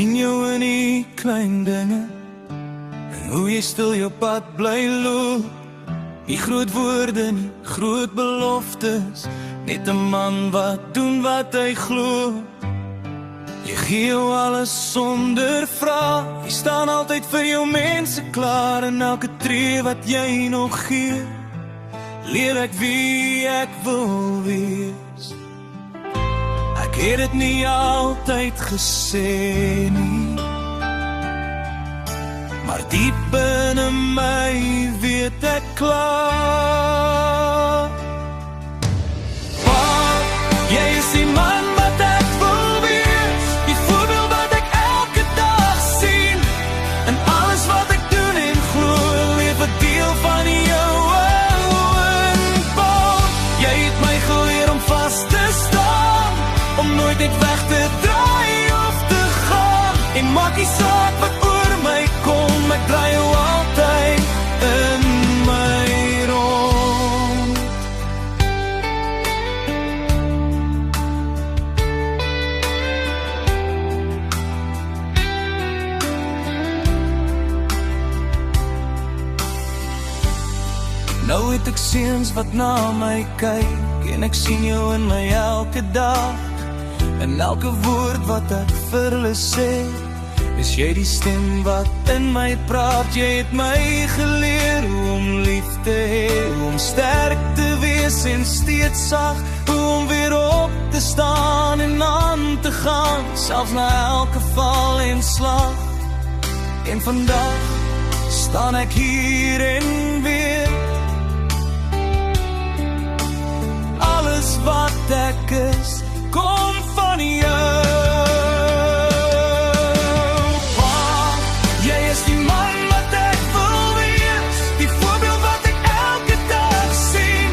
sien jou in die klein dinge, en hoe jy stil jou pad bly loop. Nie groot woorde, nie groot beloftes, net 'n man wat doen wat hy glo. Jy gee jou alles sonder vraag, jy staan altyd vir jou mense klaar, en elke tree wat jy nog gee, leer ek wie ek wil wees. Ek het dit nie altyd gesê nie, maar diep binne my weet ek klaar. Maar jy is die man wat ek wil wees, die voorbeeld wat ek elke dag sien, en alles wat ek doen en glo, leef 'n deel van jou inbouw. Jy het my geleer om vas te staan, om nooit net weg te draai of te gaan, en maak nie saak wat oor my kom, ek draai jou altyd in my rond. Nou het ek seuns wat na my kyk, en ek sien jou in my elke dag, en elke woord wat ek vir hulle sê, is jy die stem wat in my praat. Jy het my geleer hoe om lief te hê, hoe om sterk te wees en steeds sag, hoe om weer op te staan en aan te gaan, selfs na elke val en slag. En vandag staan ek hier en weet, alles wat ek is, kom van jou. Jy is die man wat ek wil wees, die voorbeeld wat ek elke dag sien,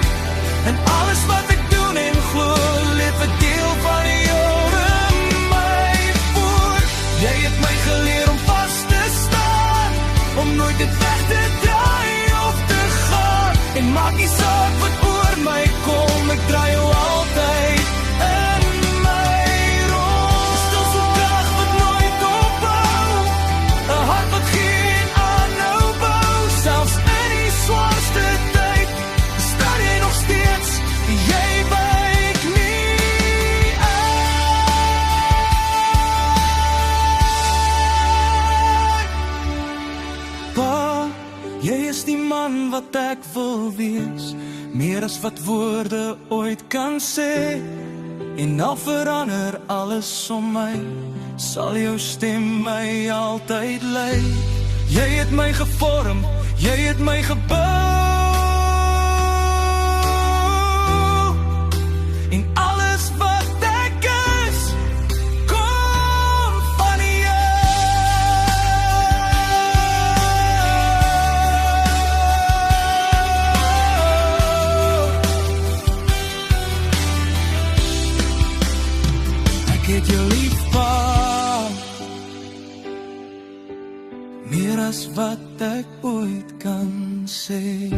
en alles wat ek doen en glo, leef 'n deel van jou in my voor. Jy het my geleer om vas te staan, om nooit dit weg te draai of te gaan, en maak nie saak wat oor my kom, ek draai jou altyd in my rond. Stil so krag wat nooit ophou, 'n hart wat geen aanhou bou, selfs in die swaarste tyd, staan jy nog steeds, jy wyk nie uit. Pa, jy is die man wat ek wil wees, meer as wat woorde ooit kan sê, en al verander alles om my, sal jou stem my altyd lei. Jy het my gevorm, jy het my gebou, en alles wat ek is, kom van jou. Ek het jou lief, pa, meer as wat ek ooit kan sê.